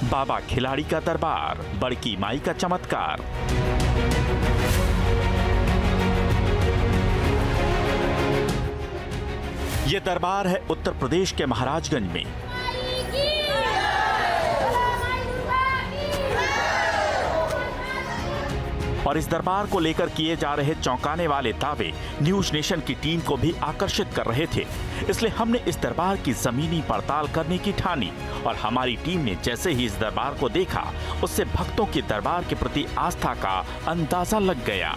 बाबा खिलाड़ी का दरबार, बड़की माई का चमत्कार। ये दरबार है उत्तर प्रदेश के महाराजगंज में। और इस दरबार को लेकर किए जा रहे चौंकाने वाले दावे न्यूज नेशन की टीम को भी आकर्षित कर रहे थे। इसलिए हमने इस दरबार की जमीनी पड़ताल करने की ठानी और हमारी टीम ने जैसे ही इस दरबार को देखा, उससे भक्तों की दरबार के प्रति आस्था का अंदाजा लग गया।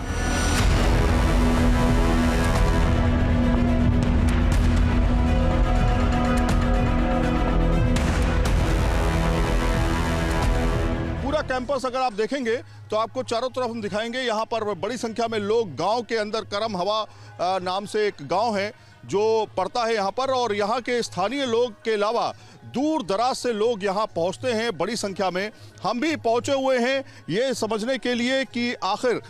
कैंपस अगर आप देखेंगे तो आपको चारों तरफ हम दिखाएंगे। यहाँ पर बड़ी संख्या में लोग, गांव के अंदर करम हवा नाम से एक गांव है जो पड़ता है यहाँ पर, और यहाँ के स्थानीय लोग के अलावा दूर दराज से लोग यहाँ पहुँचते हैं बड़ी संख्या में। हम भी पहुँचे हुए हैं ये समझने के लिए कि आखिर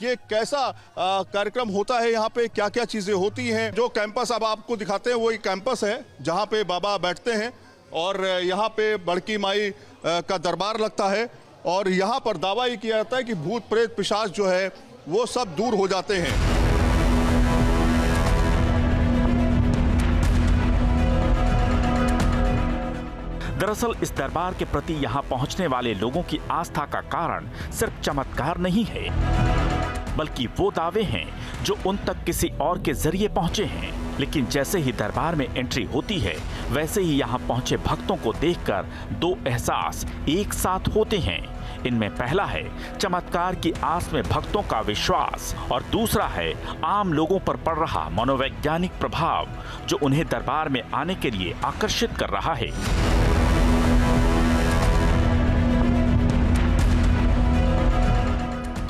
ये कैसा कार्यक्रम होता है, यहाँ पे क्या क्या चीज़ें होती हैं। जो कैंपस अब आपको दिखाते हैं वही कैंपस है जहाँ पे बाबा बैठते हैं और यहाँ पे बड़की माई का दरबार लगता है। और यहाँ पर दावा ये किया जाता है कि भूत प्रेत पिशाच जो है वो सब दूर हो जाते हैं। दरअसल इस दरबार के प्रति यहाँ पहुँचने वाले लोगों की आस्था का कारण सिर्फ चमत्कार नहीं है, बल्कि वो दावे हैं जो उन तक किसी और के जरिए पहुँचे हैं। लेकिन जैसे ही दरबार में एंट्री होती है, वैसे ही यहाँ पहुँचे भक्तों को देखकर दो एहसास एक साथ होते हैं। इनमें पहला है चमत्कार की आस में भक्तों का विश्वास और दूसरा है आम लोगों पर पड़ रहा मनोवैज्ञानिक प्रभाव जो उन्हें दरबार में आने के लिए आकर्षित कर रहा है।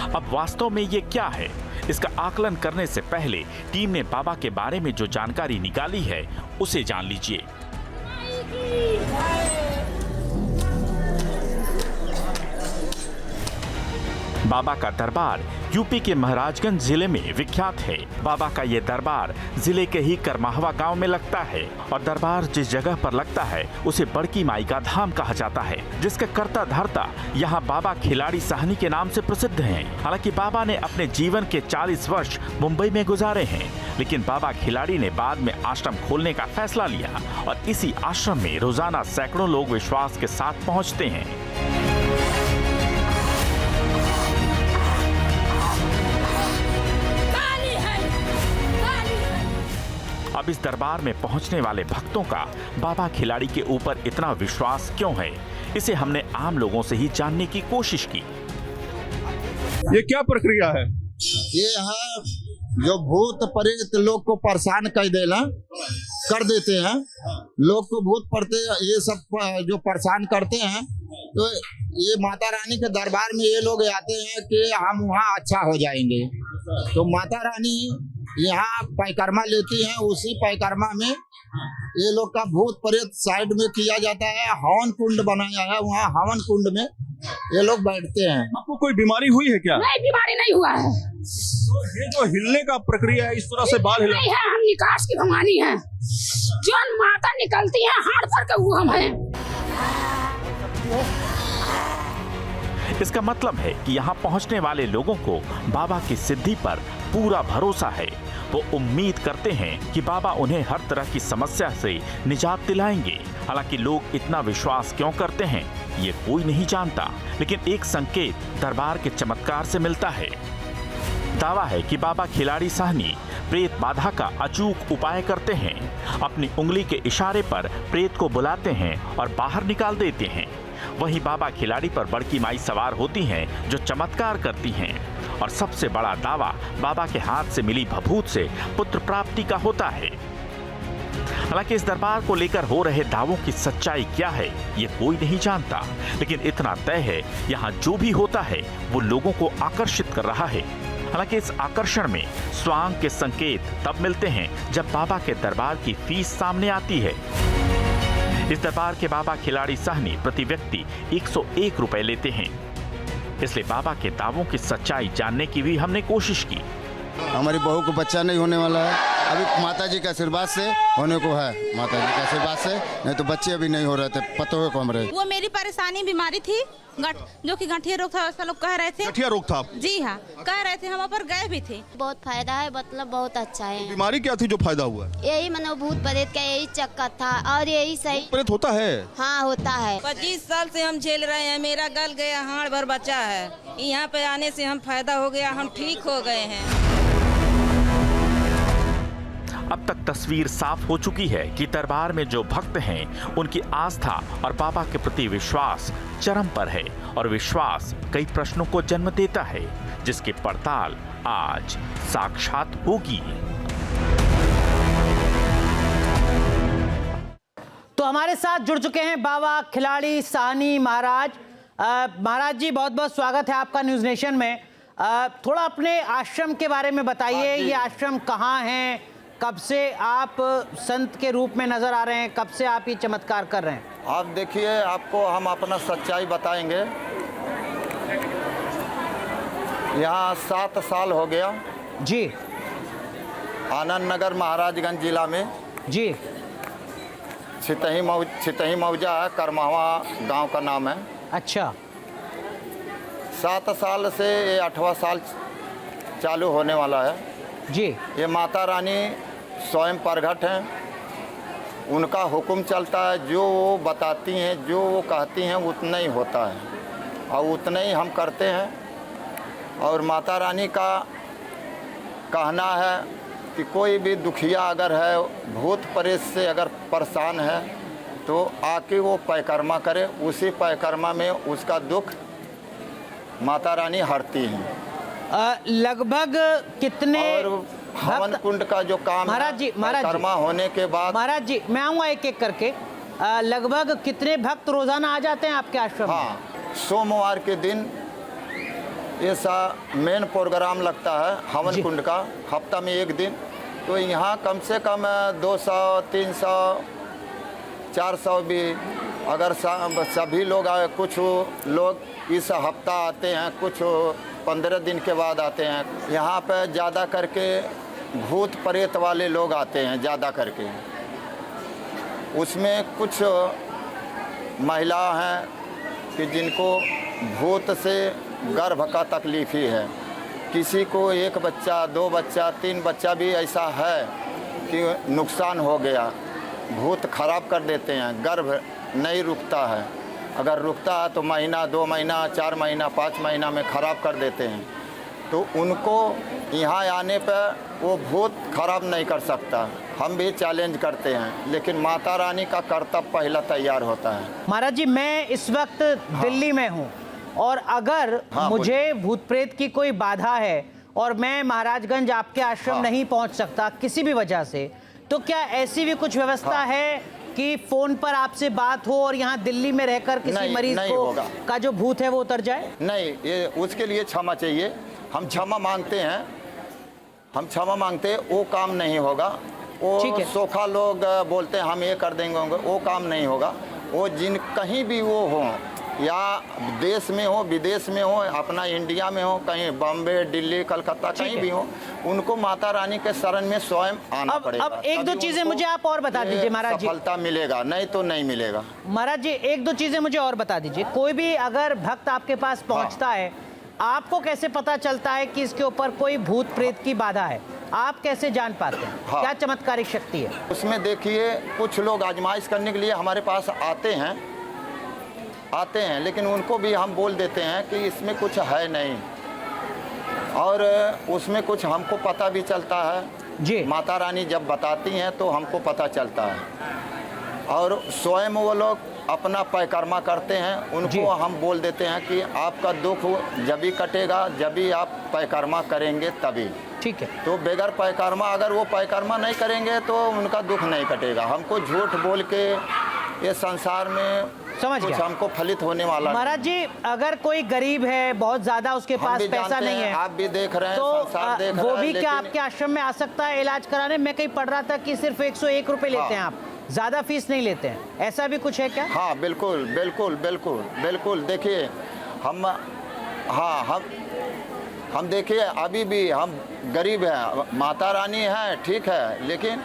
अब वास्तव में ये क्या है, इसका आकलन करने से पहले टीम ने बाबा के बारे में जो जानकारी निकाली है उसे जान लीजिए। बाबा का दरबार यूपी के महाराजगंज जिले में विख्यात है। बाबा का ये दरबार जिले के ही करमाहवा गांव में लगता है और दरबार जिस जगह पर लगता है उसे बड़की माई का धाम कहा जाता है, जिसके कर्ता धर्ता यहाँ बाबा खिलाड़ी साहनी के नाम से प्रसिद्ध हैं। हालांकि बाबा ने अपने जीवन के 40 वर्ष मुंबई में गुजारे हैं, लेकिन बाबा खिलाड़ी ने बाद में आश्रम खोलने का फैसला लिया और इसी आश्रम में रोजाना सैकड़ों लोग विश्वास के साथ पहुँचते हैं। अब इस दरबार में पहुंचने वाले भक्तों का बाबा खिलाड़ी के ऊपर इतना विश्वास क्यों है, इसे हमने आम लोगों से ही जानने की कोशिश की। ये क्या प्रक्रिया है? ये है जो भूत प्रेत लोग को परेशान कर देते हैं, लोग को भूत पड़ते ये सब जो परेशान करते हैं, तो ये माता रानी के दरबार में ये लोग आते हैं कि हम वहाँ अच्छा हो जाएंगे। तो माता रानी यहाँ परिक्रमा लेती हैं, उसी परिक्रमा में ये लोग का भूत प्रेत साइड में किया जाता है। हवन कुंड बनाया है, वहाँ हवन कुंड में ये लोग बैठते हैं। आपको कोई बीमारी हुई है क्या? नहीं, बीमारी नहीं हुआ है। तो ये जो हिलने का प्रक्रिया है, इस तरह से बाल हिला नहीं है, हम निकास की भवानी हैं, जो माता निकलती है हाथ पर के वो हम हैं। इसका मतलब है कि यहाँ पहुँचने वाले लोगों को बाबा की सिद्धि पर पूरा भरोसा है। वो उम्मीद करते हैं कि बाबा उन्हें हर तरह की समस्या से निजात दिलाएंगे। हालांकि लोग इतना विश्वास क्यों करते हैं ये कोई नहीं जानता, लेकिन एक संकेत दरबार के चमत्कार से मिलता है। दावा है कि बाबा खिलाड़ी साहनी प्रेत बाधा का अचूक उपाय करते हैं। अपनी उंगली के इशारे पर प्रेत को बुलाते हैं और बाहर निकाल देते हैं। वहीं बाबा खिलाड़ी पर बड़की माई सवार होती हैं जो चमत्कार करती हैं। और सबसे बड़ा दावा बाबा के हाथ से मिली भभूत से पुत्र प्राप्ति का होता है। हालांकि इस दरबार को लेकर हो रहे दावों की सच्चाई क्या है ये कोई नहीं जानता, लेकिन इतना तय है यहाँ जो भी होता है वो लोगों को आकर्षित कर रहा है। हालांकि इस आकर्षण में स्वांग के संकेत तब मिलते हैं जब बाबा के दरबार की फीस सामने आती है। इस दरबार के बाबा खिलाड़ी साहनी प्रति व्यक्ति 101 रुपए लेते हैं। इसलिए बाबा के दावों की सच्चाई जानने की भी हमने कोशिश की। हमारी बहू को बच्चा नहीं होने वाला है, अभी माता जी के आशीर्वाद से होने को है, माता जी के आशीर्वाद से, नहीं तो बच्चे अभी नहीं हो रहे थे, पतों को हमरे। वो मेरी परेशानी बीमारी थी, जो कि गठिया रोग था, ऐसा लोग कह रहे थे। गठिया रोग था? जी हाँ, कह रहे थे, हम ऊपर गए भी थे। बहुत फायदा है, मतलब बहुत अच्छा है। बीमारी क्या थी जो फायदा हुआ? यही मनो भूत प्रेत का यही चक्कर था और यही सही। प्रेत होता है? हाँ होता है। 25 साल से हम झेल रहे हैं, मेरा गल गया, हाड़ भर बचा है। यहाँ पे आने से हम फायदा हो गया, हम ठीक हो गए हैं। अब तक तस्वीर साफ हो चुकी है कि दरबार में जो भक्त हैं उनकी आस्था और बाबा के प्रति विश्वास चरम पर है और विश्वास कई प्रश्नों को जन्म देता है जिसकी पड़ताल आज साक्षात होगी। तो हमारे साथ जुड़ चुके हैं बाबा खिलाड़ी साहनी महाराज। महाराज जी, बहुत बहुत स्वागत है आपका न्यूज़ नेशन में। थोड़ा अपने आश्रम के बारे में बताइए, ये आश्रम कहाँ है, कब से आप संत के रूप में नजर आ रहे हैं, कब से आप ये चमत्कार कर रहे हैं? आप देखिए, आपको हम अपना सच्चाई बताएंगे। यहाँ 7 साल हो गया जी। आनंद नगर महाराजगंज जिला में जी। छितही मौजा है, करमावा गांव का नाम है। अच्छा। 7 साल से ये 8वां साल चालू होने वाला है जी। ये माता रानी स्वयं प्रगट हैं, उनका हुक्म चलता है, जो वो बताती हैं, जो वो कहती हैं उतना ही होता है और उतना ही हम करते हैं। और माता रानी का कहना है कि कोई भी दुखिया अगर है, भूत प्रेत से अगर परेशान है तो आके वो परिक्रमा करे, उसी परिक्रमा में उसका दुख माता रानी हरती हैं। लगभग कितने और हवन कुंड का जो काम महाराज जी, परिक्रमा होने के बाद, महाराज जी मैं आऊँगा एक एक करके, लगभग कितने भक्त रोजाना आ जाते हैं आपके आश्रम में? हाँ, सोमवार के दिन ऐसा मेन प्रोग्राम लगता है हवन कुंड का, हफ्ता में एक दिन। तो यहाँ कम से कम 200, 300, 400 भी अगर सभी लोग आए, कुछ लोग इस हफ्ता आते हैं, कुछ 15 दिन के बाद आते हैं। यहाँ पे ज़्यादा करके भूत प्रेत वाले लोग आते हैं ज़्यादा करके। उसमें कुछ महिला हैं कि जिनको भूत से गर्भ का तकलीफ ही है, किसी को 1 बच्चा, 2 बच्चा, 3 बच्चा भी ऐसा है कि नुकसान हो गया, भूत खराब कर देते हैं, गर्भ नहीं रुकता है, अगर रुकता है तो महीना, 2 महीना, 4 महीना, 5 महीना में ख़राब कर देते हैं। तो उनको यहाँ आने पर वो भूत खराब नहीं कर सकता। हम भी चैलेंज करते हैं, लेकिन माता रानी का कर्तव्य पहला तैयार होता है। महाराज जी, मैं इस वक्त दिल्ली में हूँ और अगर मुझे भूत प्रेत की कोई बाधा है और मैं महाराजगंज आपके आश्रम नहीं पहुँच सकता किसी भी वजह से, तो क्या ऐसी भी कुछ व्यवस्था है कि फोन पर आपसे बात हो और यहाँ दिल्ली में रहकर किसी मरीज को का जो भूत है वो उतर जाए? नहीं, ये उसके लिए क्षमा चाहिए, हम क्षमा मांगते हैं, हम क्षमा मांगते हैं। वो काम नहीं होगा, वो सोखा लोग बोलते हैं हम ये कर देंगे, वो काम नहीं होगा। वो जिन कहीं भी वो हो, या देश में हो, विदेश में हो, अपना इंडिया में हो, कहीं बॉम्बे, दिल्ली, कलकत्ता, कहीं भी हो, उनको माता रानी के शरण में स्वयं आना पड़ेगा। अब 1-2 चीजें मुझे आप और बता दीजिए महाराज जी। सफलता मिलेगा, नहीं तो नहीं मिलेगा। महाराज जी, 1-2 चीजें मुझे और बता दीजिए। कोई भी अगर भक्त आपके पास पहुंचता है, आपको कैसे पता चलता है कि इसके ऊपर कोई भूत प्रेत की बाधा है? आप कैसे जान पाते हैं? क्या चमत्कारिक शक्ति है उसमें? देखिए, कुछ लोग आजमाइश करने के लिए हमारे पास आते हैं, लेकिन उनको भी हम बोल देते हैं कि इसमें कुछ है नहीं, और उसमें कुछ हमको पता भी चलता है जी। माता रानी जब बताती हैं तो हमको पता चलता है, और स्वयं वो लोग अपना परिक्रमा करते हैं, उनको हम बोल देते हैं कि आपका दुख जब भी कटेगा जब भी आप परिक्रमा करेंगे तभी। ठीक है। तो बगैर परिक्रमा, अगर वो परिक्रमा नहीं करेंगे तो उनका दुख नहीं कटेगा। हमको झूठ बोल के ये संसार में समझ कुछ गया हमको फलित होने वाला। महाराज जी, अगर कोई गरीब है, बहुत ज्यादा उसके पास पैसा नहीं है, आप भी देख रहे हैं, तो संसार देख वो रहा भी है, क्या आपके आश्रम में आ सकता है इलाज कराने? मैं कहीं पढ़ रहा था कि सिर्फ 101 रुपए लेते हैं आप, ज्यादा फीस नहीं लेते हैं, ऐसा भी कुछ है क्या? हाँ, बिल्कुल बिल्कुल बिल्कुल बिल्कुल। देखिए, हम हम देखिए अभी भी हम गरीब हैं, माता रानी है ठीक है, लेकिन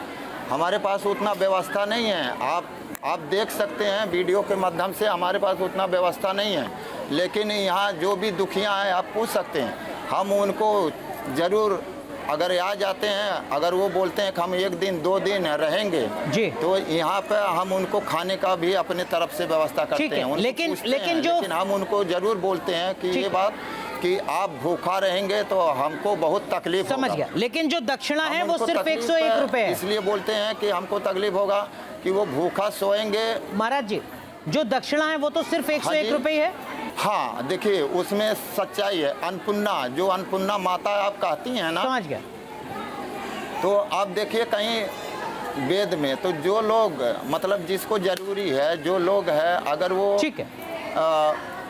हमारे पास उतना व्यवस्था नहीं है। आप देख सकते हैं वीडियो के माध्यम से, हमारे पास उतना व्यवस्था नहीं है। लेकिन यहाँ जो भी दुखिया हैं आप पूछ सकते हैं, हम उनको ज़रूर अगर आ जाते हैं, अगर वो बोलते हैं कि हम 1 दिन 2 दिन रहेंगे जी, तो यहाँ पे हम उनको खाने का भी अपने तरफ से व्यवस्था करते हैं। उनको लेकिन हम उनको ज़रूर बोलते हैं कि ये बात कि आप भूखा रहेंगे तो हमको बहुत तकलीफ समझ होगा। गया, लेकिन जो दक्षिणा है वो सिर्फ 101 रुपए है। इसलिए बोलते हैं कि हमको तकलीफ होगा कि वो भूखा सोएंगे। महाराज जी, जो दक्षिणा है वो तो सिर्फ 101 रुपए है। हाँ देखिए, उसमें सच्चाई है। अन्नपूर्णा, जो अन्नपूर्णा माता आप कहती हैं ना, समझ गया। तो आप देखिए कहीं वेद में तो जो लोग मतलब जिसको जरूरी है, जो लोग है, अगर वो ठीक है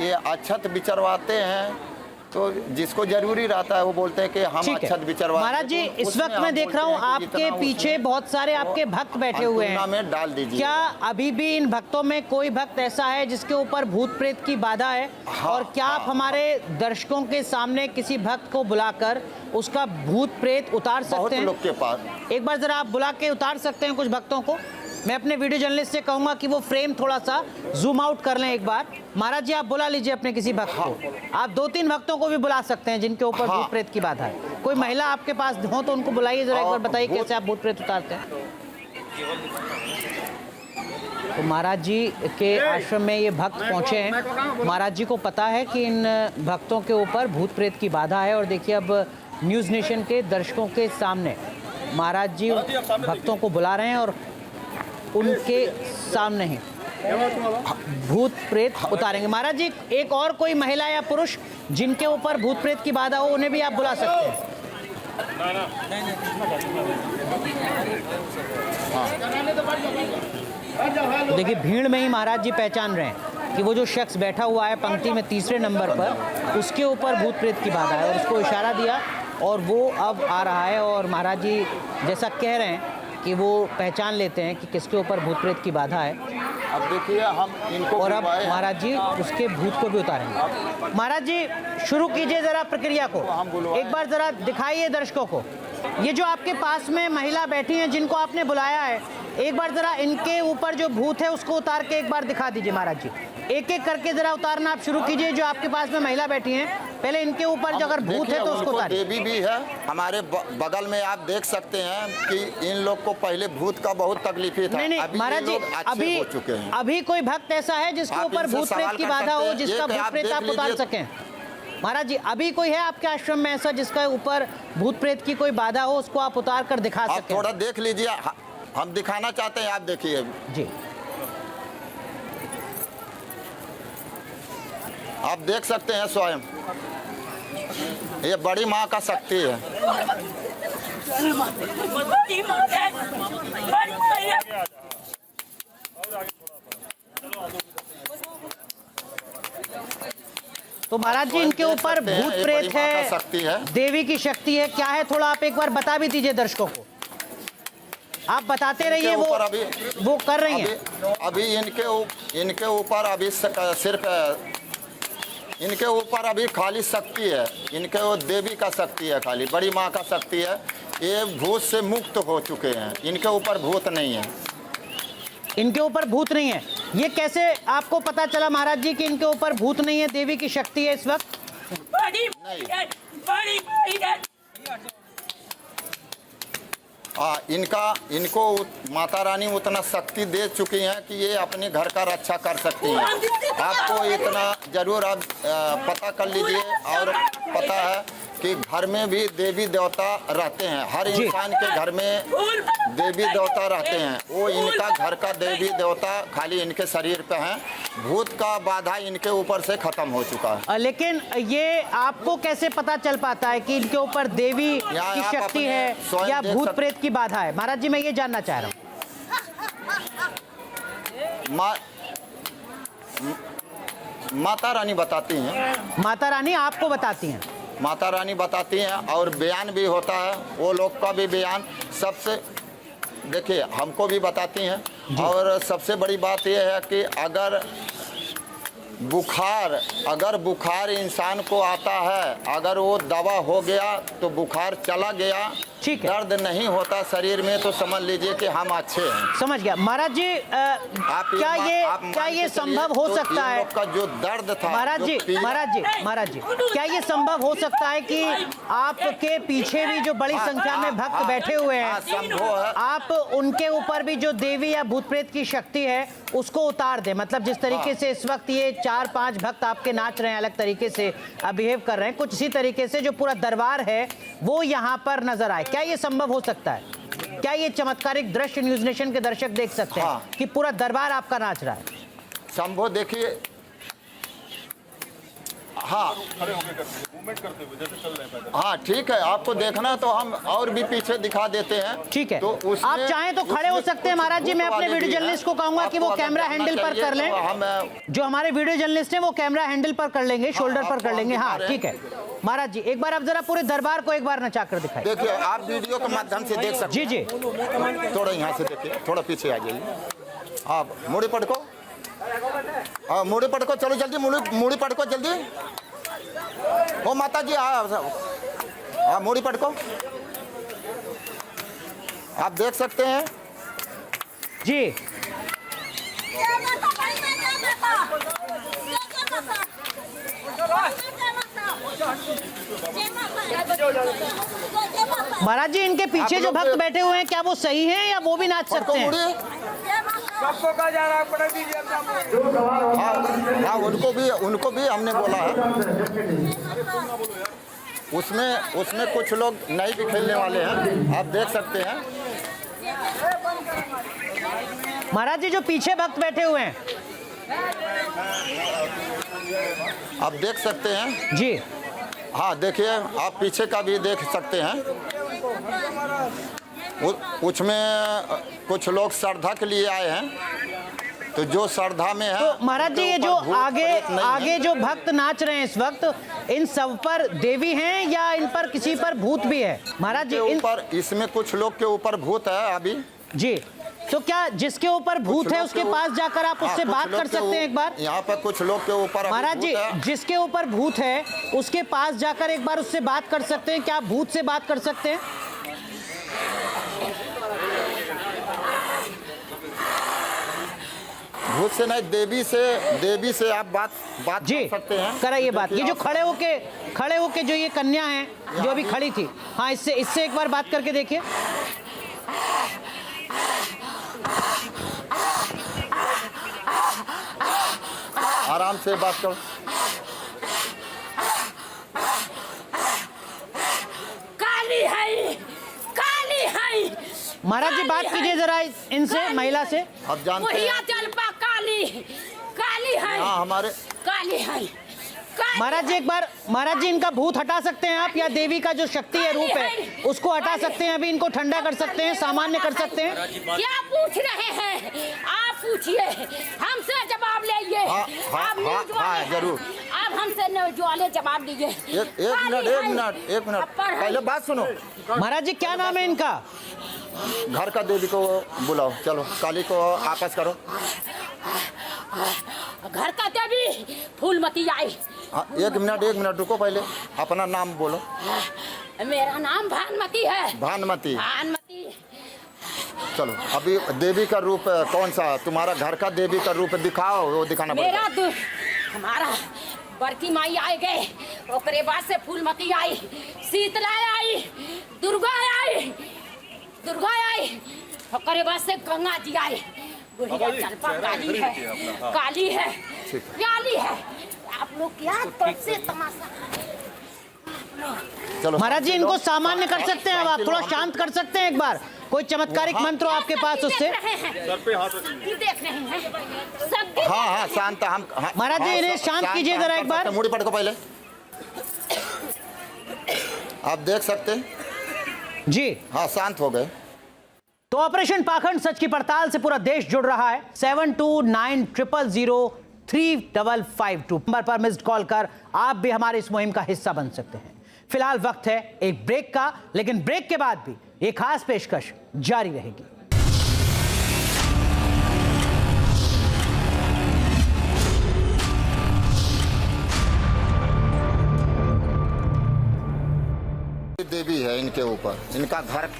ये अक्षत बिचरवाते हैं तो जिसको जरूरी रहता है वो बोलते हैं कि हम अक्षत बिचरवाते। महाराज जी, इस वक्त मैं देख रहा हूँ आपके पीछे बहुत सारे आपके भक्त बैठे हुए हैं, में डाल दीजिए। क्या अभी भी इन भक्तों में कोई भक्त ऐसा है जिसके ऊपर भूत प्रेत की बाधा है? और क्या आप हमारे दर्शकों के सामने किसी भक्त को बुलाकर उसका भूत प्रेत उतार सकते हैं? लोग के पास एक बार जरा आप बुला के उतार सकते हैं कुछ भक्तों को? मैं अपने वीडियो जर्नलिस्ट से कहूंगा कि वो फ्रेम थोड़ा सा जूम आउट कर लें एक बार। महाराज जी, आप बुला लीजिए अपने किसी भक्त को। आप 2-3 भक्तों को भी बुला सकते हैं जिनके ऊपर भूत प्रेत की बात है। कोई महिला आपके पास हो तो उनको बुलाइए, जरा एक बार बताइए कैसे आप भूत प्रेत उतारते हैं। तो महाराज जी के आश्रम में ये भक्त पहुंचे हैं। महाराज जी को पता है कि इन भक्तों के ऊपर भूत प्रेत की बाधा है, और देखिए अब न्यूज़ नेशन के दर्शकों के सामने महाराज जी भक्तों को बुला रहे हैं और उनके सामने ही भूत प्रेत उतारेंगे। महाराज जी, एक और कोई महिला या पुरुष जिनके ऊपर भूत प्रेत की बाधा हो उन्हें भी आप बुला सकते हैं। तो देखिए भीड़ में ही महाराज जी पहचान रहे हैं कि वो जो शख्स बैठा हुआ है पंक्ति में 3रे नंबर पर, उसके ऊपर भूत प्रेत की बाधा है, और उसको इशारा दिया और वो अब आ रहा है। और महाराज जी जैसा कह रहे हैं कि वो पहचान लेते हैं कि किसके ऊपर भूत प्रेत की बाधा है। अब देखिए हम इनको, और अब महाराज जी उसके भूत को भी उतारेंगे। महाराज जी शुरू कीजिए जरा प्रक्रिया को, एक बार जरा दिखाइए दर्शकों को। ये जो आपके पास में महिला बैठी हैं जिनको आपने बुलाया है, एक बार जरा इनके ऊपर जो भूत है उसको उतार के एक बार दिखा दीजिए। महाराज जी एक एक करके जरा उतारना आप शुरू कीजिए। जो आपके पास में महिला बैठी हैं, पहले इनके ऊपर जो अगर भूत है तो उसको उतारिए। देवी भी है हमारे बगल में, आप देख सकते हैं कि इन लोग को पहले भूत का बहुत तकलीफ था। नहीं महाराज जी, अभी कोई भक्त ऐसा है जिसके ऊपर भूत प्रेत की बाधा हो, जिसका भूत प्रेत आप उतार सकें? महाराज जी, अभी कोई है आपके आश्रम में ऐसा जिसका ऊपर भूत प्रेत की कोई बाधा हो, उसको आप उतार कर दिखा सकें? थोड़ा देख लीजिए, हम दिखाना चाहते हैं, आप देखिए जी। आप देख सकते हैं स्वयं, ये बड़ी माँ का शक्ति है। तो महाराज जी इनके ऊपर भूत प्रेत है, शक्ति है, देवी की शक्ति है, क्या है थोड़ा आप एक बार बता भी दीजिए दर्शकों को। आप बताते रहिए, वो कर रही हैं। अभी इनके ऊपर अभी सिर्फ इनके ऊपर अभी खाली शक्ति है, इनके वो देवी का शक्ति है, खाली बड़ी माँ का शक्ति है। ये भूत से मुक्त हो चुके हैं, इनके ऊपर भूत नहीं है। इनके ऊपर भूत नहीं है, ये कैसे आपको पता चला महाराज जी कि इनके ऊपर भूत नहीं है, देवी की शक्ति है इस वक्त? इनको माता रानी उतना शक्ति दे चुकी हैं कि ये अपने घर का रक्षा कर सकती हैं। आपको इतना जरूर आप पता कर लीजिए। और पता है कि घर में भी देवी देवता रहते हैं, हर इंसान के घर में देवी देवता रहते हैं। वो इनका घर का देवी देवता खाली इनके शरीर पे हैं। भूत का बाधा इनके ऊपर से खत्म हो चुका है। लेकिन ये आपको कैसे पता चल पाता है कि इनके ऊपर देवी की शक्ति है या भूत प्रेत की बाधा है? महाराज जी मैं ये जानना चाह रहा हूँ। माता रानी बताती हैं। माता रानी आपको बताती हैं? माता रानी बताती हैं, और बयान भी होता है, वो लोग का भी बयान सबसे देखिए हमको भी बताती हैं। और सबसे बड़ी बात यह है कि अगर बुखार, अगर बुखार इंसान को आता है, अगर वो दवा हो गया तो बुखार चला गया, ठीक है, दर्द नहीं होता शरीर में, तो समझ लीजिए कि हम अच्छे हैं। समझ गया महाराज जी। क्या ये संभव हो सकता है का जो दर्द था महाराज जी, क्या ये संभव हो सकता है कि आपके पीछे भी जो बड़ी संख्या में भक्त बैठे हुए हैं, संभव है, आप उनके ऊपर भी जो देवी या भूत प्रेत की शक्ति है उसको उतार दे? मतलब जिस तरीके से इस वक्त ये 4-5 भक्त आपके नाच रहे हैं, अलग तरीके से बिहेव कर रहे हैं, कुछ इसी तरीके से जो पूरा दरबार है वो यहाँ पर नजर आए। क्या ये संभव हो सकता है? क्या ये चमत्कारिक दृश्य न्यूज नेशन के दर्शक देख सकते हैं कि पूरा दरबार आपका नाच रहा है? संभव, देखिए, हाँ हाँ ठीक है, आपको देखना है तो हम और भी पीछे दिखा देते हैं। ठीक है, तो आप चाहें तो खड़े हो सकते हैं महाराज जी। मैं अपने वीडियो जर्नलिस्ट को कहूंगा कि वो कैमरा हैंडल पर कर लें, जो हमारे वीडियो जर्नलिस्ट हैं वो कैमरा हैंडल पर कर लेंगे, शोल्डर पर कर लेंगे। हाँ ठीक है महाराज जी, एक बार आप जरा पूरे दरबार को एक बार नचा कर दिखाइए। देखिए, आप वीडियो के माध्यम से देख सकते हैं। जी जी, थोड़ा यहाँ से देखिए, थोड़ा पीछे आ जाइए आप। मुड़ी पटको, मुड़ी पटको, चलो जल्दी, मुड़ी पटको जल्दी। ओ माता जी, मुड़ी पटको। आप देख सकते हैं जी। महाराज जी, इनके पीछे जो भक्त बैठे हुए हैं क्या वो सही हैं या वो भी नाच सकते हैं? हाँ, उनको भी हमने बोला है। उसमें कुछ लोग नहीं भी खेलने वाले हैं, आप देख सकते हैं। महाराज जी, जो पीछे भक्त बैठे हुए हैं आप देख सकते हैं जी। हाँ देखिए, आप पीछे का भी देख सकते हैं। उसमें कुछ लोग श्रद्धा के लिए आए हैं, तो जो श्रद्धा में है। तो महाराज जी, ये जो आगे जो भक्त नाच रहे हैं इस वक्त, इन सब पर देवी हैं या इन पर किसी पर भूत भी है? महाराज जी, ऊपर इसमें कुछ लोग के ऊपर भूत है अभी जी। तो क्या जिसके ऊपर भूत है उसके पास जाकर आप उससे बात कर सकते हैं एक बार? यहाँ पर कुछ लोग के ऊपर महाराज जी, जिसके ऊपर भूत है उसके पास जाकर एक बार उससे बात कर सकते हैं? क्या आप भूत से बात कर सकते हैं? भूत से नहीं, देवी से आप बात जी कर सकते हैं। कराइए बात। ये जो खड़े होके जो ये कन्या है जो अभी खड़ी थी, हाँ, इससे एक बार बात करके देखिए। आराम से बात करो। काली है, काली है। महाराज जी, बात कीजिए जरा इनसे, महिला से। आप जानते हैं जलपा काली, काली है। हाँ, हमारे काली है। महाराज जी, एक बार महाराज जी इनका भूत हटा सकते हैं आप, या देवी का जो शक्ति है, रूप है, उसको हटा सकते हैं? अभी इनको ठंडा कर सकते हैं, सामान्य कर सकते हैं? क्या पूछ रहे हैं आप? पूछिए, हमसे जवाब लीजिए। हाँ, जरूर। आप हमसे वाले जवाब दीजिए। एक मिनट पहले बात सुनो। महाराज जी, क्या नाम है इनका? घर का देवी को बुलाओ, चलो काली को आपस करो। घर का देवी फूलमती आई। हाँ, एक मिनट रुको, पहले अपना नाम बोलो। मेरा नाम भानुमती है। भानुमती। भानुमती। चलो, अभी देवी का रूप कौन सा? तुम्हारा घर का देवी का रूप दिखाओ, वो दिखाना मेरा हमारा बड़की माई आए गए, ओकरे बाद से फूलमती आई, शीतला आई, दुर्गा आई, ओकरे बाद से गंगा जी आई। बुढ़िया चलपा काली है, काली है, काली है। आप लोग क्या से तमाशा? चलो महाराज जी, इनको सामान्य कर सकते हैं? अब आप थोड़ा शांत कर सकते हैं एक बार? कोई चमत्कारिक मंत्र हो आपके पास उससे? देख रहे हैं। हाँ, शांत। हम महाराज जी, इन्हें शांत कीजिए जरा एक बार। मुड़ी पटको पहले। आप देख सकते हैं जी। हाँ, शांत हो गए। तो ऑपरेशन पाखंड सच की पड़ताल से पूरा देश जुड़ रहा है। 7290035552 नंबर पर मिस्ड कॉल कर आप भी हमारे इस मुहिम का हिस्सा बन सकते हैं। फिलहाल वक्त है एक ब्रेक का, लेकिन ब्रेक के बाद भी एक खास पेशकश जारी रहेगी। है इनके ऊपर, इनका घर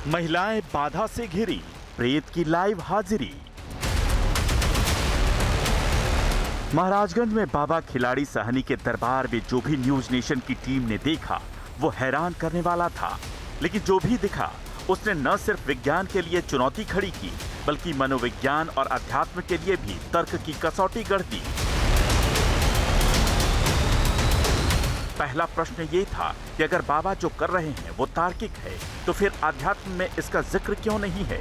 महिलाएं बाधा से घिरी, प्रेत की लाइव हाजिरी। महाराजगंज में बाबा खिलाड़ी साहनी के दरबार में जो भी न्यूज नेशन की टीम ने देखा वो हैरान करने वाला था। लेकिन जो भी दिखा उसने न सिर्फ विज्ञान के लिए चुनौती खड़ी की बल्कि मनोविज्ञान और अध्यात्म के लिए भी तर्क की कसौटी गढ़ दी। पहला प्रश्न ये था कि अगर बाबा जो कर रहे हैं वो तार्किक है तो फिर अध्यात्म में इसका जिक्र क्यों नहीं है?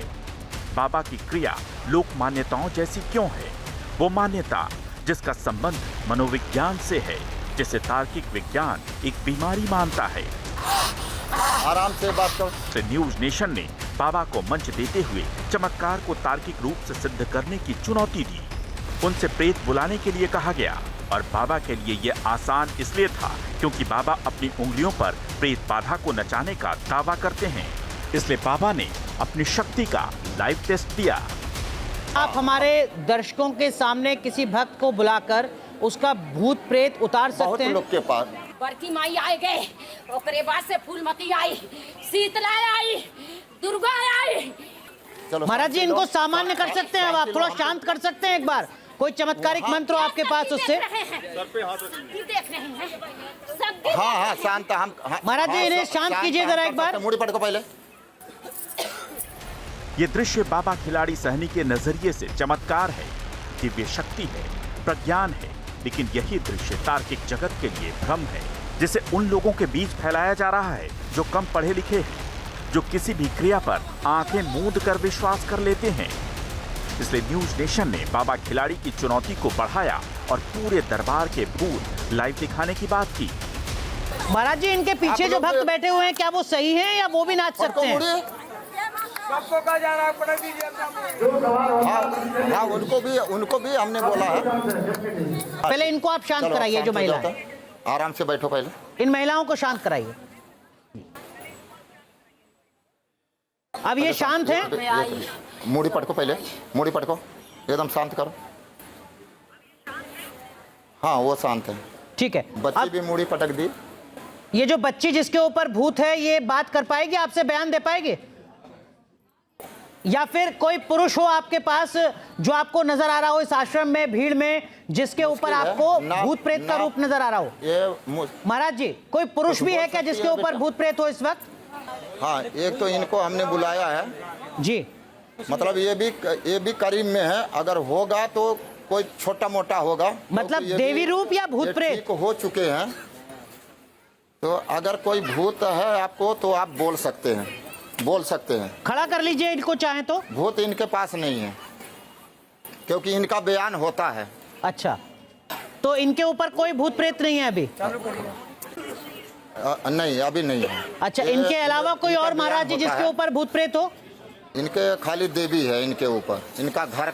बाबा की क्रिया लोक मान्यताओं जैसी क्यों है? वो मान्यता जिसका संबंध मनोविज्ञान से है, जिसे तार्किक विज्ञान एक बीमारी मानता है। आराम से बात करो। तो न्यूज नेशन ने बाबा को मंच देते हुए चमत्कार को तार्किक रूप से सिद्ध करने की चुनौती दी। उनसे प्रेत बुलाने के लिए कहा गया और बाबा के लिए यह आसान इसलिए था क्योंकि बाबा अपनी उंगलियों पर प्रेत बाधा को नचाने का दावा करते हैं। इसलिए बाबा ने अपनी शक्ति का लाइव टेस्ट दिया। आप हमारे दर्शकों के सामने किसी भक्त को बुलाकर उसका भूत प्रेत उतार सकते हैं? लोग के पास बड़की माई आए गए, ओकरे बाद से फूलमती आई, शीतला आई, दुर्गा आई। चलो महाराज जी, इनको सामान्य कर सकते हैं? अब आप थोड़ा शांत कर सकते हैं एक बार? कोई चमत्कारिक मंत्र हो आपके पास उससे? देख रहे हैं सब। हाँ हाँ शांत। हम महाराज जी इन्हें शांत कीजिए जरा एक बार। मुड़ी पट को पहले। ये दृश्य बाबा खिलाड़ी साहनी के नजरिए से चमत्कार है, दिव्य शक्ति है, प्रज्ञान है। लेकिन यही दृश्य तार्किक जगत के लिए भ्रम है, जिसे उन लोगों के बीच फैलाया जा रहा है जो कम पढ़े लिखे हैं, जो किसी भी क्रिया पर आंखें मूंद कर विश्वास कर लेते हैं। इसलिए न्यूज नेशन ने बाबा खिलाड़ी की चुनौती को बढ़ाया और पूरे दरबार के भूत लाइव दिखाने की बात की। महाराज जी, इनके पीछे जो भक्त बैठे हुए हैं क्या वो सही हैं या वो भी नाच सकते हैं? हाँ उनको भी हमने बोला है। पहले इनको आप शांत कराइए। जो महिला है, आराम से बैठो पहले। इन महिलाओं को शांत कराइए। अब ये शांत है? मुड़ी पटको पहले, मुड़ी पटको, एकदम शांत करो। हाँ वो शांत है। ठीक है। बच्ची भी मुड़ी पटक दी। ये जो बच्ची जिसके ऊपर भूत है ये बात कर पाएगी आपसे, बयान दे पाएगी? या फिर कोई पुरुष हो आपके पास जो आपको नजर आ रहा हो इस आश्रम में भीड़ में, जिसके ऊपर आपको भूत प्रेत का रूप नजर आ रहा हो? ये महाराज जी, कोई पुरुष भी है क्या जिसके ऊपर भूत प्रेत हो इस वक्त? हाँ एक तो इनको हमने बुलाया है जी। मतलब ये भी करीब में है। अगर होगा तो कोई छोटा मोटा होगा। मतलब देवी रूप या भूत प्रेत? ठीक हो चुके हैं। तो अगर कोई भूत है आपको तो आप बोल सकते हैं, बोल सकते हैं। खड़ा कर लीजिए इनको चाहे तो। भूत इनके पास नहीं है क्योंकि इनका बयान होता है। अच्छा, तो इनके ऊपर कोई भूत प्रेत नहीं है अभी? नहीं अभी नहीं है। अच्छा, इनके अलावा कोई और महाराज जी जिसके ऊपर भूत प्रेत हो? इनके खाली देवी है इनके ऊपर। इनका घर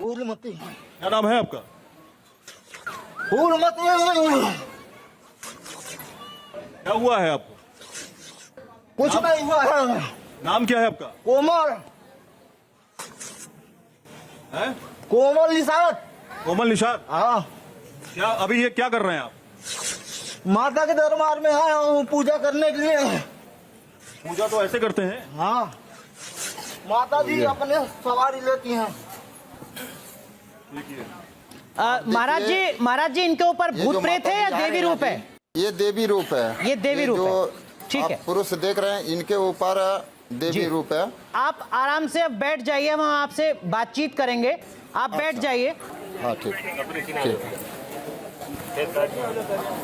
क्या नाम है आपका? क्या हुआ है आपको? कुछ नहीं हुआ है। नाम क्या है आपका? कोमल, है? कोमल निषाद। कोमल निषाद। हाँ। क्या अभी ये क्या कर रहे हैं आप? माता के दरबार में आया हूँ पूजा करने के लिए। पूजा तो ऐसे करते हैं। हाँ, माता जी अपने सवारी लेती हैं। महाराज जी इनके ऊपर भूत प्रेत है या देवी रूप है? ये देवी रूप है। ये देवी रूप है। ठीक है। पुरुष देख रहे हैं इनके ऊपर देवी रूप है। आप आराम से अब बैठ जाइए, हम आपसे बातचीत करेंगे। आप बैठ जाइए। हाँ ठीक।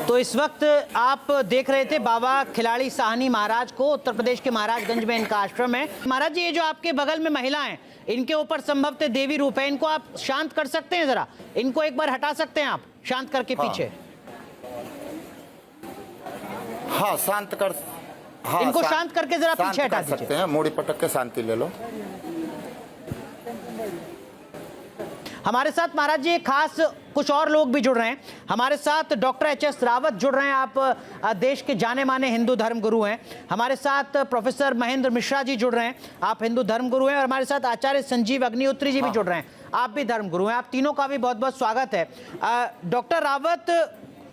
तो इस वक्त आप देख रहे थे बाबा खिलाड़ी साहनी महाराज को। उत्तर प्रदेश के महाराजगंज में इनका आश्रम है। महाराज जी, ये जो आपके बगल में महिला हैं, इनके ऊपर संभवतः देवी रूप है। इनको आप शांत कर सकते हैं? जरा इनको एक बार हटा सकते हैं आप? शांत करके पीछे। हाँ शांत कर, हाँ इनको शांत करके जरा पीछे हटा सकते दीजिए। हैं, मूड़ी पटक के शांति ले लो। हमारे साथ महाराज जी खास कुछ और लोग भी जुड़ रहे हैं। हमारे साथ डॉक्टर एच.एस. रावत जुड़ रहे हैं। आप देश के जाने माने हिंदू धर्म गुरु हैं। हमारे साथ प्रोफेसर महेंद्र मिश्रा जी जुड़ रहे हैं, आप हिंदू धर्म गुरु हैं। और हमारे साथ आचार्य संजीव अग्निहोत्री जी भी जुड़ रहे हैं, आप भी धर्म गुरु हैं। आप तीनों का भी बहुत बहुत स्वागत है। डॉक्टर रावत,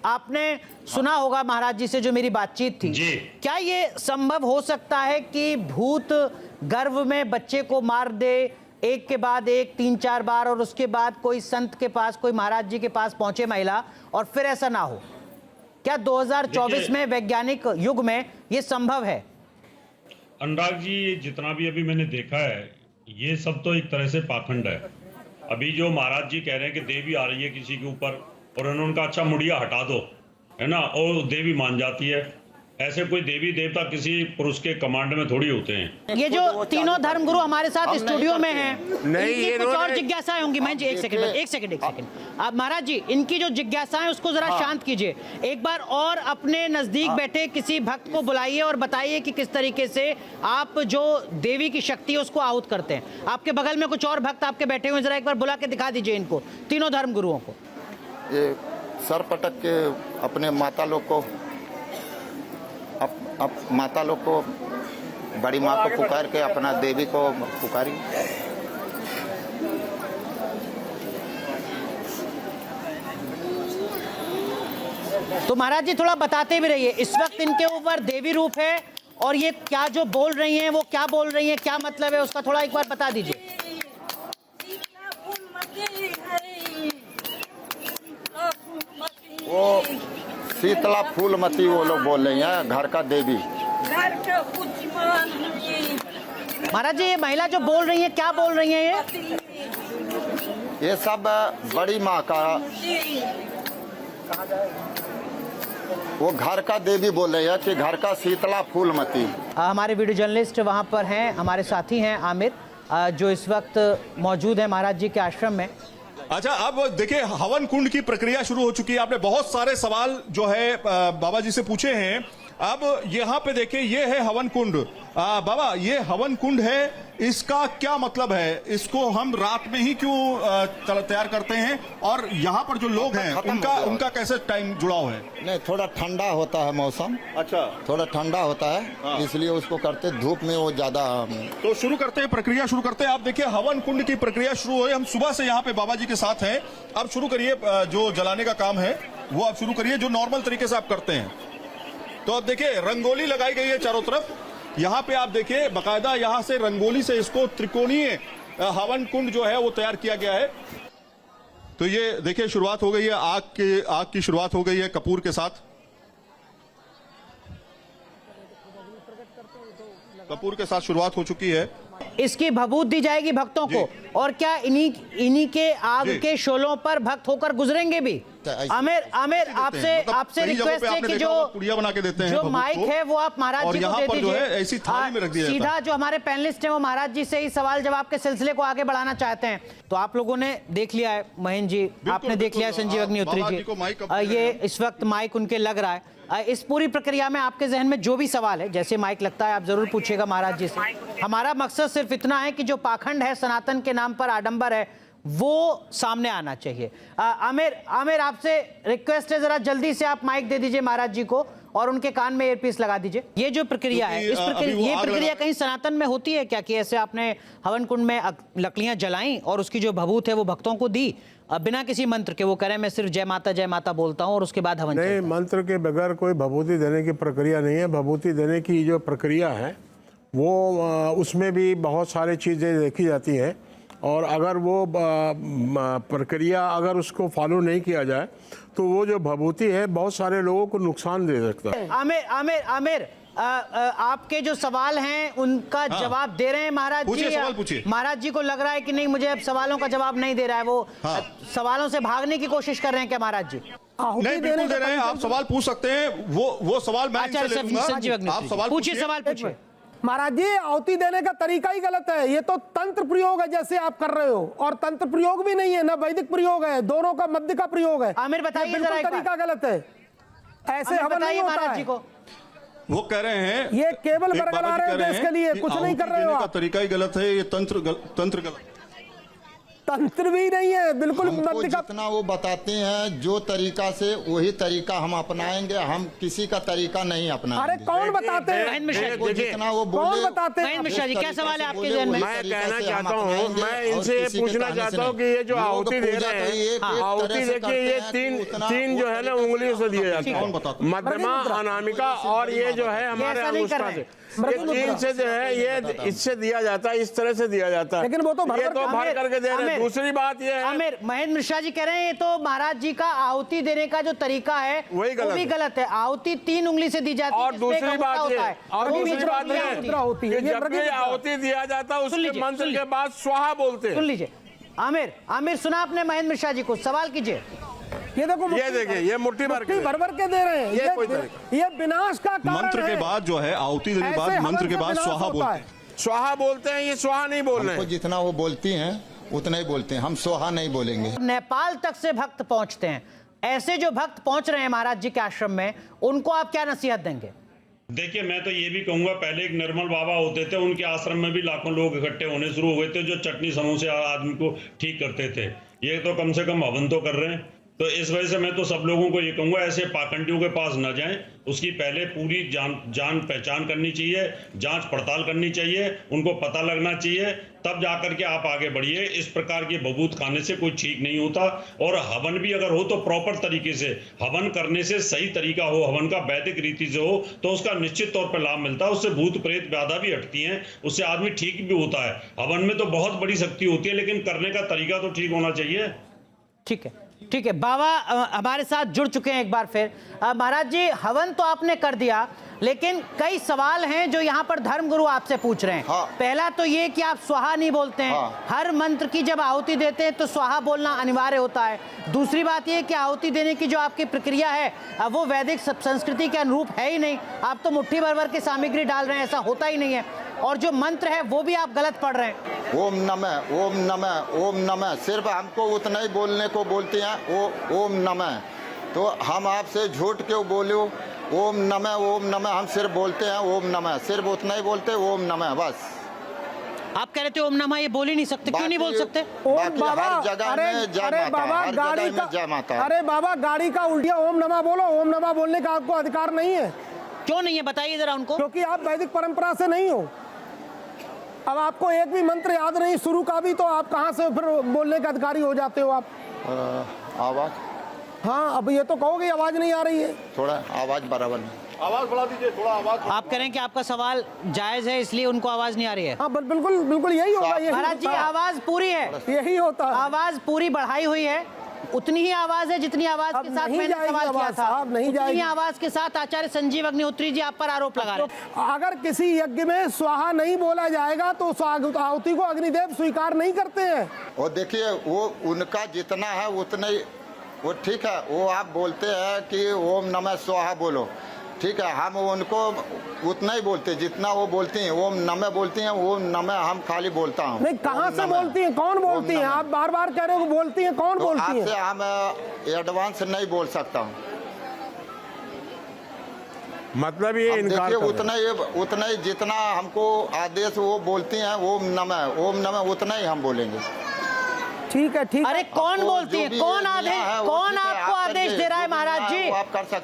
आपने सुना होगा महाराज जी से जो मेरी बातचीत थी, क्या ये संभव हो सकता है कि भूत गर्भ में बच्चे को मार दे, एक के बाद एक 3-4 बार, और उसके बाद कोई संत के पास, कोई महाराज जी के पास पहुंचे महिला, और फिर ऐसा ना हो? क्या 2024 में वैज्ञानिक युग में ये संभव है? अनुराग जी, जितना भी अभी मैंने देखा है, ये सब तो एक तरह से पाखंड है। अभी जो महाराज जी कह रहे हैं कि देवी आ रही है किसी के ऊपर, और उन्होंने कहा अच्छा मुड़िया हटा दो, है ना, और देवी मान जाती है। ऐसे कोई देवी देवता किसी पुरुष के कमांड में थोड़ी होते हैं। ये जो तीनों धर्मगुरु हमारे साथ स्टूडियो में हैं, इनकी कुछ और जिज्ञासाएं होंगी। मैं जी एक सेकंड अब महाराज जी, इनकी जो जिज्ञासाएं उसको जरा शांत कीजिए। एक बार और अपने नजदीक बैठे किसी भक्त को बुलाइए और बताइए कि किस तरीके से आप जो देवी की शक्ति है उसको आहूत करते हैं। आपके बगल में कुछ और भक्त आपके बैठे हुए, जरा एक बार बुला के दिखा दीजिए इनको, तीनों धर्मगुरुओं को। ये सर पटक के अपने माता लोग को, अब माता लोग को, बड़ी माँ को पुकार के अपना देवी को पुकारी। तो महाराज जी थोड़ा बताते भी रहिए, इस वक्त इनके ऊपर देवी रूप है, और ये क्या जो बोल रही हैं वो क्या बोल रही हैं, क्या मतलब है उसका थोड़ा एक बार बता दीजिए। वो शीतला फूलमती वो लोग बोल रही हैं, घर का देवी। महाराज जी, ये महिला जो बोल रही है क्या बोल रही है? ये सब बड़ी माँ का, वो घर का देवी बोल रही है कि घर का शीतला फूलमती। हमारे वीडियो जर्नलिस्ट वहाँ पर हैं, हमारे साथी हैं आमिर, जो इस वक्त मौजूद है महाराज जी के आश्रम में। अच्छा, अब देखिए हवन कुंड की प्रक्रिया शुरू हो चुकी है। आपने बहुत सारे सवाल जो है बाबा जी से पूछे हैं। अब यहाँ पे देखिए, ये है हवन कुंड। बाबा, ये हवन कुंड है, इसका क्या मतलब है? इसको हम रात में ही क्यों तैयार करते हैं? और यहाँ पर जो लोग हैं उनका कैसे टाइम जुड़ाव है? नहीं, थोड़ा ठंडा होता है मौसम। अच्छा, थोड़ा ठंडा होता है, इसलिए उसको करते, धूप में वो ज्यादा। तो शुरू करते हैं, प्रक्रिया शुरू करते हैं। आप देखिए हवन कुंड की प्रक्रिया शुरू हुई। हम सुबह से यहाँ पे बाबा जी के साथ हैं। अब शुरू करिए, जो जलाने का काम है वो आप शुरू करिए, जो नॉर्मल तरीके से आप करते हैं। तो अब देखिए रंगोली लगाई गई है चारों तरफ। यहाँ पे आप देखिए बकायदा यहाँ से रंगोली से इसको त्रिकोणीय हवन कुंड जो है वो तैयार किया गया है। तो ये देखिए शुरुआत हो गई है, आग की शुरुआत हो गई है कपूर के साथ। कपूर के साथ शुरुआत हो चुकी है। इसकी भभूत दी जाएगी भक्तों को, और क्या इन्हीं के आग के शोलों पर भक्त होकर गुजरेंगे भी? आमिर आपसे रिक्वेस्ट है कि पुड़िया बना के देते हैं, जो माइक है वो आप महाराज जी को दे दीजिए। ऐसी थाली में रख दिया जाता है। सीधा जो हमारे पैनलिस्ट हैं वो महाराज जी से ही सवाल जवाब के सिलसिले को आगे बढ़ाना चाहते हैं। तो आप लोगों ने देख लिया है, महेंद्र जी आपने देख लिया है, संजीव अग्निहोत्री जी, ये इस वक्त माइक उनके लग रहा है। इस पूरी प्रक्रिया में आपके जहन में जो भी सवाल है, जैसे माइक लगता है आप जरूर पूछिएगा महाराज जी से। हमारा मकसद सिर्फ इतना है कि जो पाखंड है, सनातन के नाम पर आडंबर है, वो सामने आना चाहिए। आमिर आपसे रिक्वेस्ट है, जरा जल्दी से आप माइक दे दीजिए महाराज जी को और उनके कान में ईयरपीस लगा दीजिए। ये जो प्रक्रिया है, ये प्रक्रिया कहीं सनातन में होती है क्या, कि ऐसे आपने हवन कुंड में लकड़ियां जलाई और उसकी जो भभूत है वो भक्तों को दी बिना किसी मंत्र के? वो करें मैं सिर्फ जय माता बोलता हूँ और उसके बाद हवन? नहीं, मंत्र के बगैर कोई भभूति देने की प्रक्रिया नहीं है। भभूति देने की जो प्रक्रिया है वो उसमें भी बहुत सारी चीज़ें देखी जाती हैं, और अगर वो प्रक्रिया अगर उसको फॉलो नहीं किया जाए तो वो जो भभूति है बहुत सारे लोगों को नुकसान दे सकता है। आमिर आपके जो सवाल हैं उनका जवाब दे रहे हैं महाराज जी। महाराज जी को लग रहा है कि नहीं, मुझे अब सवालों का जवाब नहीं दे रहा है, वो सवालों से भागने की कोशिश कर रहे हैं क्या महाराज जी? नहीं, बिल्कुल दे रहे हैं। आप सवाल पूछ सकते हैं। वो सवाल मैं संजीव अग्निहोत्री पूछिए, सवाल पूछिए। महाराज जी, आहुति देने का तरीका ही गलत है। ये तो तंत्र प्रयोग है जैसे आप कर रहे हो, और तंत्र प्रयोग भी नहीं है, ना वैदिक प्रयोग है, दोनों का मध्य का प्रयोग है। आमिर बताइए बिल्कुल जरा एक तरीका गलत है, ऐसे हवन नहीं होता महाराज जी है। को। वो कह रहे हैं ये केवल एक बरगला बाबा जी रहे कह हैं देश के लिए, कि कुछ नहीं आहुति कर रहे हो देने का आप। तरीका ही गलत है, ये तंत्र गलत। तंत्र भी नहीं है, बिल्कुल हमको मध्य का। जितना वो बताते हैं जो तरीका से, वही तरीका हम अपनाएंगे, हम किसी का तरीका नहीं अपनाएंगे। अरे कौन बताते हैं? महेंद्र मिश्रा जी, वो जितना वो कौन बोले, बताते हैं? महेंद्र मिश्रा जी, क्या जिस सवाल है तरीके आपके से जहन में? बोले, मैं उसी कहना तरीके से हम चाहता हूँ, अपनाएंगे मैं और इनसे किसी के पूछना कहने से चाहता हूँ नहीं। कि ये जो लोग आहुति दे पूजा रहे तो एक हैं, तरह आहुति से देखिए करते ये हैं कि उतना तीन जो है ना उंगलियों से दिया जाता कौन बताता है, है? मध्यमा, अनामिका और ये जो है हमारे ऐसा नहीं कर अंगुष्ठा रहे से, ये तीन से जो है ये इससे दिया जाता है, इस तरह से दिया जाता है। लेकिन वो तो भर ये तो भर करके दे रहे हैं। दूसरी बात ये है, आमिर, महेंद्र मिश्रा जी कह रहे हैं ये तो महाराज जी का आहुति देने का जो तरीका है वही वो भी गलत है। गलत है। आहुति 3 उंगली से दी जाती है, और जिसमें एक दूसरी अंगूठा बात ये, होता है। और वो दूसरी बीच बात में ये मुद्रा होती है, कि ये जब भी मुद्रा। आहुति दिया जाता है सुन उसके लीजिए, मंत्र सुन के लीजिए। बाद स्वाहा बोलते सुन हैं। लीजिए आमिर सुना आपने महेंद्र मिश्रा जी को, सवाल कीजिए। ये देखो, ये देखिए, ये मुट्ठी भर के भर के दे रहे हैं। ये कोई तरीका। ये विनाश का कारण मंत्र के है। बाद जो है आहुति देने के बाद ऐसे मंत्र हवन के से बाद विनाश स्वाहा होता बोलते है। हैं। स्वाहा बोलते हैं, ये स्वाहा नहीं बोल रहे हमको हैं। जितना वो बोलती हैं उतना ही बोलते हैं, हम सोहा नहीं बोलेंगे। नेपाल तक से भक्त पहुंचते हैं, ऐसे जो भक्त पहुंच रहे हैं महाराज जी के आश्रम में, उनको आप क्या नसीहत देंगे? देखिए, मैं तो ये भी कहूंगा, पहले एक निर्मल बाबा होते थे, उनके आश्रम में भी लाखों लोग इकट्ठे होने शुरू हो गए थे जो चटनी समोसे आदमी को ठीक करते थे। ये तो कम से कम हवन तो कर रहे हैं। तो इस वजह से मैं तो सब लोगों को ये कहूंगा, ऐसे पाखंडियों के पास न जाएं। उसकी पहले पूरी जान पहचान करनी चाहिए, जांच पड़ताल करनी चाहिए, उनको पता लगना चाहिए, तब जाकर के आप आगे बढ़िए। इस प्रकार की बबूत खाने से कोई ठीक नहीं होता। और हवन भी अगर हो तो प्रॉपर तरीके से हवन करने से, सही तरीका हो हवन का, वैदिक रीति से हो, तो उसका निश्चित तौर पर लाभ मिलता है। उससे भूत प्रेत बाधा भी हटती हैं, उससे आदमी ठीक भी होता है। हवन में तो बहुत बड़ी शक्ति होती है, लेकिन करने का तरीका तो ठीक होना चाहिए। ठीक है बाबा हमारे साथ जुड़ चुके हैं एक बार फिर। महाराज जी, हवन तो आपने कर दिया, लेकिन कई सवाल हैं जो यहाँ पर धर्मगुरु आपसे पूछ रहे हैं। हाँ। पहला तो ये कि आप स्वाहा नहीं बोलते हैं। हाँ। हर मंत्र की जब आहुति देते हैं तो स्वाहा बोलना अनिवार्य होता है। दूसरी बात ये कि आहुति देने की जो आपकी प्रक्रिया है वो वैदिक संस्कृति के अनुरूप है ही नहीं। आप तो मुट्ठी भर की सामग्री डाल रहे हैं, ऐसा होता ही नहीं है। और जो मंत्र है वो भी आप गलत पढ़ रहे हैं। ओम नमः, ओम नमः, ओम नमः, सिर्फ हमको उतना ही बोलने को बोलते हैं, ओम नमः। तो हम आपसे झूठ क्यों बोलो? ओम नमः हम सिर्फ बोलते हैं, ओम नमः, सिर्फ उतना ही बोलते हैं, ओम नमः, बस। आप कह रहे थे ओम नमः, ये बोल ही नहीं सकते, क्यों नहीं बोल सकते? बाकी हर जगह में जय अरे माता, बाबा, हर गाड़ी जगह में जय माता। अरे बाबा, गाड़ी का उल्टिया ओम नमः बोलो। ओम नमः बोलने का आपको अधिकार नहीं है। क्यों नहीं है, बताइए जरा उनको। क्योंकि आप वैदिक परंपरा से नहीं हो। अब आपको एक भी मंत्र याद नहीं शुरू का भी, तो आप कहाँ से फिर बोलने के अधिकारी हो जाते हो आप? आवाज, हाँ, अब ये तो कहोगे आवाज नहीं आ रही है। थोड़ा आवाज बराबर नहीं। आवाज बढ़ा दीजिए, थोड़ा आवाज। आप कह रहे हैं कि आपका सवाल जायज है, इसलिए उनको आवाज नहीं आ रही है। हाँ, बिल्कुल यही होगा। महाराज जी, आवाज पूरी है, यही होता है। आवाज पूरी बढ़ाई हुई है, उतनी ही आवाज है जितनी आवाज के साथ मैंने सवाल किया था। उतनी ही आवाज के साथ आचार्य संजीव अग्निहोत्री जी आप पर आरोप लगा रहे हैं। अगर किसी यज्ञ में स्वाहा नहीं बोला जाएगा तो आहुति को अग्निदेव स्वीकार नहीं करते हैं। और देखिए, वो उनका जितना है उतना ही वो ठीक है। वो आप बोलते हैं कि ओम नमः स्वाहा बोलो, ठीक है। हम उनको उतना ही बोलते हैं जितना वो बोलती हैं। ओम नमः बोलती हैं, ओम नमः हम खाली बोलता हूँ। नहीं, कहाँ से बोलती हैं? कौन बोलती हैं? आप बार बार कह रहे हो बोलती हैं, कौन बोलती हैं? आपसे हम एडवांस नहीं बोल सकता हूँ। मतलब ये इनकार देखिए, कर रहे हैं। उतना ही जितना हमको आदेश वो बोलती हैं, ओम नमः उतना ही हम बोलेंगे। ठीक है। अरे कौन बोलती है? कौन आपको आदेश दे रहा है महाराज जी?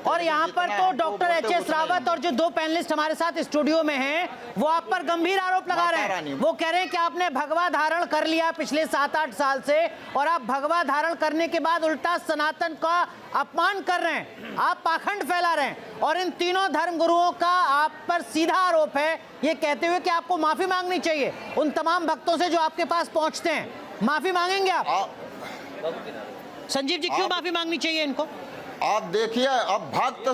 और यहाँ पर तो डॉक्टर एच.एस. रावत और जो 2 पैनलिस्ट हमारे साथ स्टूडियो में हैं, वो आप पर गंभीर आरोप लगा रहे हैं। वो कह रहे हैं कि आपने भगवा धारण कर लिया पिछले 7-8 साल से, और आप भगवा धारण करने के बाद उल्टा सनातन का अपमान कर रहे हैं, आप पाखंड फैला रहे हैं। और इन तीनों धर्म गुरुओं का आप पर सीधा आरोप है, ये कहते हुए कि आपको माफी मांगनी चाहिए उन तमाम भक्तों से जो आपके पास पहुंचते हैं। माफी मांगेंगे आप? संजीव जी, क्यों माफी मांगनी चाहिए इनको? आप देखिए, अब भक्त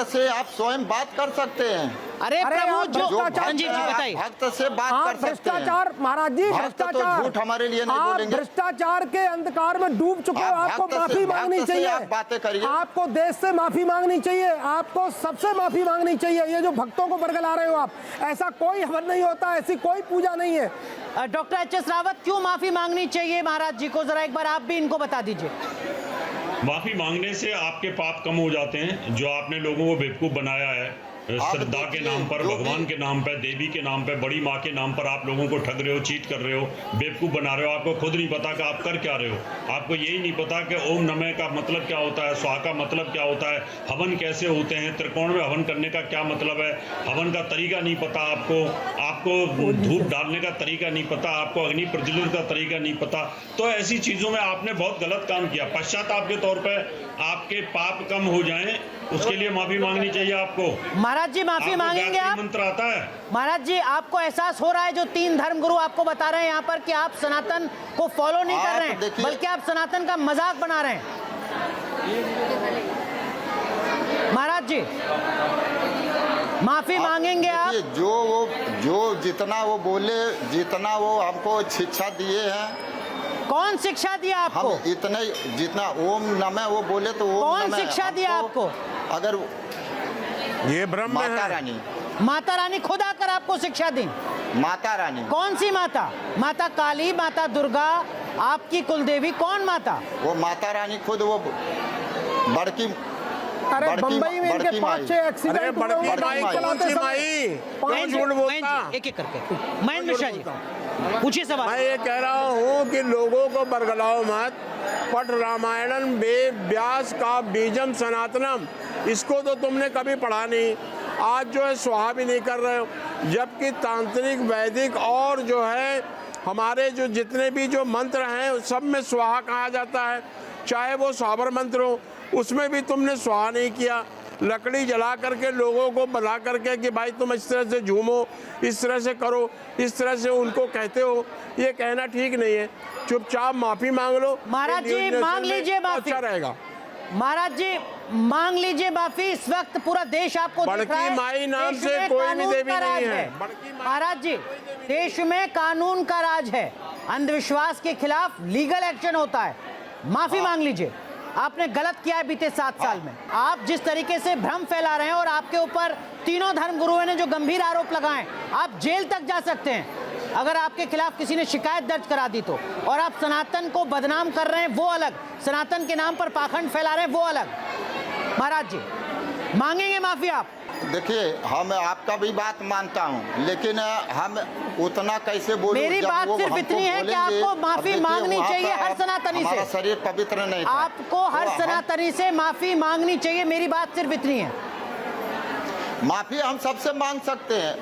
से आप स्वयं बात कर सकते हैं। अरे प्रभु, जो संजीव जी बताइए, भक्त से बात कर सकते हैं। भ्रष्टाचार महाराज जी, भ्रष्टाचार, झूठ हमारे लिए नहीं आप बोलेंगे। भ्रष्टाचार के अंधकार में डूब चुके हो, आपको माफी मांगनी चाहिए। आप बातें करिए, आपको देश से माफी मांगनी चाहिए, आपको सबसे माफी मांगनी चाहिए। ये जो भक्तों को बरगला रहे हो आप, ऐसा कोई हवन नहीं होता, ऐसी कोई पूजा नहीं है। Doctor HS. रावत, क्यों माफी मांगनी चाहिए महाराज जी को, जरा एक बार आप भी इनको बता दीजिए। माफी मांगने से आपके पाप कम हो जाते हैं। जो आपने लोगों को बेवकूफ बनाया है, श्रद्धा के नाम पर, भगवान के नाम पर, देवी के नाम पर, बड़ी माँ के नाम पर आप लोगों को ठग रहे हो, चीट कर रहे हो, बेवकूफ बना रहे हो। आपको खुद नहीं पता कि आप कर क्या रहे हो। आपको यही नहीं पता कि ओम नमः का मतलब क्या होता है, स्वाहा का मतलब क्या होता है, हवन कैसे होते हैं, त्रिकोण में हवन करने का क्या मतलब है, हवन का तरीका नहीं पता आपको धूप डालने का तरीका नहीं पता, आपको अग्नि प्रज्वलन का तरीका नहीं पता। तो ऐसी चीजों में आपने बहुत गलत काम किया। पश्चाताप के तौर पर आपके पाप कम हो जाएं, उसके लिए माफी मांगनी चाहिए आपको। महाराज जी माफी मांगेंगे आप? मंत्र आता है महाराज जी, आपको एहसास हो रहा है जो 3 धर्मगुरु आपको बता रहे हैं यहाँ पर कि आप सनातन को फॉलो नहीं कर रहे हैं, बल्कि आप सनातन का मजाक बना रहे हैं। महाराज जी माफी मांगेंगे आप? जो जितना वो बोले, जितना वो हमको शिक्षा दिए हैं। कौन शिक्षा दिया आपको? हम इतने जितना ओम नमः वो बोले तो ओम कौन नमः शिक्षा दिया आपको? अगर ये ब्रह्म माता रानी, माता रानी खुद आकर आपको शिक्षा दी? माता रानी कौन सी माता? माता काली, माता दुर्गा, आपकी कुलदेवी, कौन माता? वो माता रानी खुद, वो बड़की। अरे बम्बई में इनके 5-6 एक्सीडेंट हुए, एक एक करके। महेंद्र मिश्रा जी पूछिए सवाल। मैं ये कह रहा हूँ कि लोगों को बरगलाओ मत। पट रामायणम वेद व्यास का बीजम सनातनम, इसको तो तुमने कभी पढ़ा नहीं। आज जो है स्वाहा भी नहीं कर रहे हो, जबकि तांत्रिक, वैदिक और जो है हमारे जो जितने भी जो मंत्र हैं सब में स्वाहा कहा जाता है। चाहे वो स्वाबर मंत्र हो, उसमें भी तुमने स्वाहा नहीं किया। लकड़ी जला करके लोगों को बना करके कि भाई तुम इस तरह से झूमो, इस तरह से करो, इस तरह से उनको कहते हो, ये कहना ठीक नहीं है। चुपचाप माफी मांग लो। महाराज जी मांग लीजिए माफी, अच्छा रहेगा। महाराज जी मांग लीजिए माफी। इस वक्त पूरा देश आपको देख रहा है। बड़की माई नाम से कोई भी देवी नहीं है। महाराज जी, देश में कानून का राज है, अंधविश्वास के खिलाफ लीगल एक्शन होता है। माफी मांग लीजिए, आपने गलत किया है बीते 7 साल में। आप जिस तरीके से भ्रम फैला रहे हैं और आपके ऊपर तीनों धर्मगुरुओं ने जो गंभीर आरोप लगाए, आप जेल तक जा सकते हैं अगर आपके खिलाफ किसी ने शिकायत दर्ज करा दी तो। और आप सनातन को बदनाम कर रहे हैं वो अलग, सनातन के नाम पर पाखंड फैला रहे हैं वो अलग। महाराज जी मांगेंगे माफी आप? देखिए, हम आपका भी बात मानता हूँ, लेकिन हम उतना कैसे बोलूं? मेरी बात सिर्फ इतनी है कि आपको माफी मांगनी चाहिए हर सनातनी से। हमारा शरीर पवित्र नहीं था। आपको हर सनातनी से माफी मांगनी चाहिए, मेरी बात सिर्फ इतनी है। माफी हम सबसे मांग सकते हैं।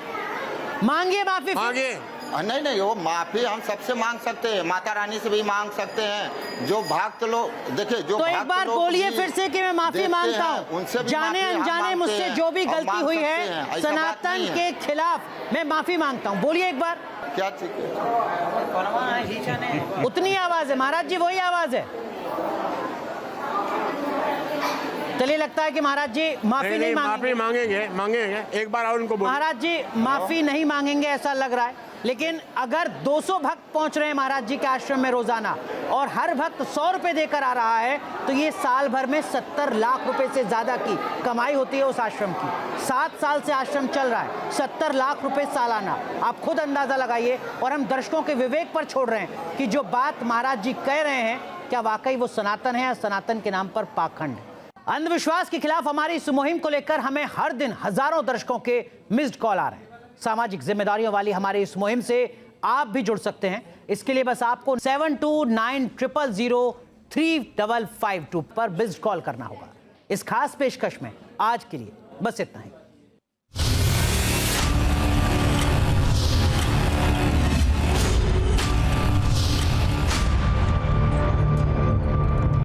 मांगिए माफी। मांगिए। नहीं, वो माफी हम सबसे मांग सकते हैं, माता रानी से भी मांग सकते हैं। जो भक्त लोग, देखिए जो तो एक बार बोलिए फिर से कि मैं माफी मांगता हूँ, जाने अनजाने मुझसे जो भी गलती हुई है सनातन के खिलाफ मैं माफी मांगता हूँ। बोलिए एक बार। क्या चीज है? उतनी आवाज है महाराज जी, वही आवाज है। चलिए, लगता है कि महाराज जी माफी नहीं मांगेंगे। मांगेंगे एक बार और उनको बोलिए। महाराज जी माफी नहीं मांगेंगे ऐसा लग रहा है, लेकिन अगर 200 भक्त पहुंच रहे हैं महाराज जी के आश्रम में रोजाना और हर भक्त 100 रुपए देकर आ रहा है, तो ये साल भर में 70 लाख रुपए से ज्यादा की कमाई होती है उस आश्रम की। 7 साल से आश्रम चल रहा है, 70 लाख रुपए सालाना। आप खुद अंदाजा लगाइए। और हम दर्शकों के विवेक पर छोड़ रहे हैं कि जो बात महाराज जी कह रहे हैं, क्या वाकई वो सनातन है या सनातन के नाम पर पाखंड है। अंधविश्वास के खिलाफ हमारी इस मुहिम को लेकर हमें हर दिन हजारों दर्शकों के मिस्ड कॉल आ रहे हैं। सामाजिक जिम्मेदारियों वाली हमारी इस मुहिम से आप भी जुड़ सकते हैं। इसके लिए बस आपको 7290035552 पर मिस्ड कॉल करना होगा। इस खास पेशकश में आज के लिए बस इतना ही।